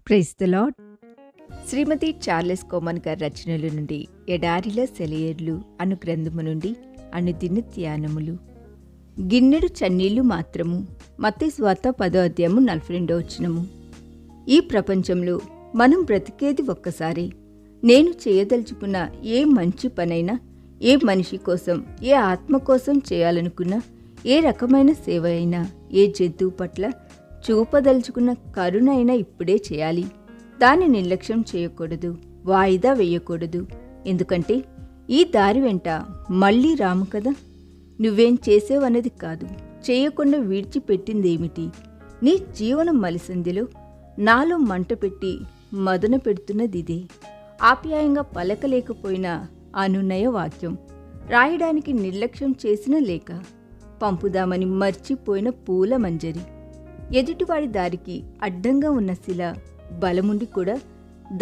Praise the lord. Shrimati Charles Cowman గారి రచనల నుండి ఎడారిలో సెలయేర్లు అను గ్రంథము నుండి అనుదిన ధ్యానములు. గిన్నెడు చన్నీళ్లు మాత్రము. మత్తయి సువార్త 10వ అధ్యాయము 42వ వచనము. ఈ ప్రపంచంలో మనం బ్రతికేది ఒక్కసారి. నేను చేయదలుచుకున్న ఏ మంచి పనైనా, ఏ మనిషి కోసం, ఏ ఆత్మ కోసం చేయాలనుకున్నా, ఏ రకమైన సేవ అయినా, ఏ జంతువు పట్ల చూపదలుచుకున్న కరుణ అయినా ఇప్పుడే చేయాలి. దాన్ని నిర్లక్ష్యం చేయకూడదు, వాయిదా వేయకూడదు. ఎందుకంటే ఈ దారి వెంట మళ్ళీ రాము కదా. నువ్వేం చేసేవన్నది కాదు, చేయకుండా విడిచిపెట్టిందేమిటి? నీ జీవనం మలిసిందిలో నాలో మంట పెట్టి మదన పెడుతున్నదిదే. ఆప్యాయంగా పలకలేకపోయినా అనునయ వాక్యం, రాయడానికి నిర్లక్ష్యం చేసిన లేఖ, పంపుదామని మర్చిపోయిన పూల మంజరి, ఎదుటివాడి దారికి అడ్డంగా ఉన్న శిల, బలముండి కూడా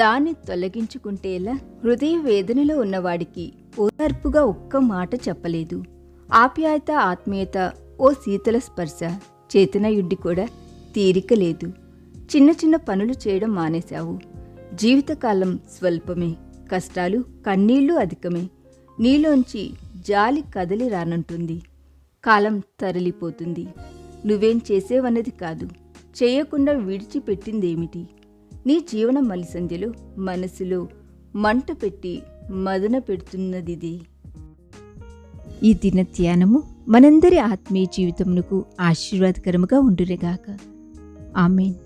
దాన్ని తొలగించుకుంటే ఎలా? హృదయ వేదనలో ఉన్నవాడికి ఓదార్పుగా ఒక్క మాట చెప్పలేదు. ఆప్యాయత, ఆత్మీయత, ఓ శీతల స్పర్శ, చేతనయుడ్డి కూడా తీరిక లేదు. చిన్న చిన్న పనులు చేయడం మానేశావు. జీవితకాలం స్వల్పమే, కష్టాలు కన్నీళ్లు అధికమే. నీలోంచి జాలి కదలి రానంటుంది. కాలం తరలిపోతుంది. నువ్వేం చేసేవన్నది కాదు, చేయకుండా విడిచిపెట్టిందేమిటి? నీ జీవన మలిసంధ్యలో మనసులో మంట పెట్టి మదన పెడుతున్నదిదే. ఈ దిన ధ్యానము మనందరి ఆత్మీయ జీవితమునకు ఆశీర్వాదకరముగా ఉండునుగాక. ఆమేన్.